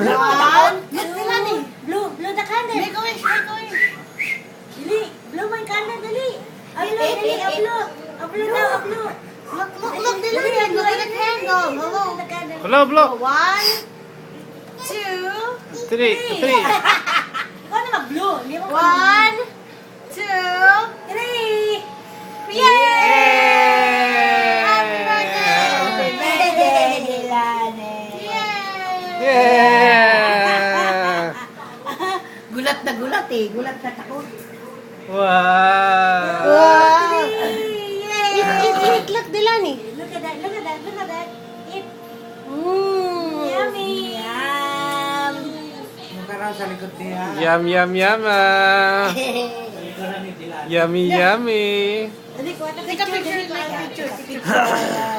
One, Blow the candle. make a wish, make a wish. Dali, blow my candle, dali. Upload, dali, upload. Upload daw, upload. Look, Dylan, look at the candle. Hello. The candle. Blow, blow. One, two, Three. Ikaw na mag-blow. Hindi mo one, two, Three. Happy birthday! Yay! Yeah! Gulat na gulat eh. Gulat na takot. Wow! Wow! Yay! Eat, look, Dilani. Look at that, look at that, look at that. Eat. Yummy. Yum. Yum, yum, yum. Yummy, yummy. Dali, kuha na Take a picture, take a picture.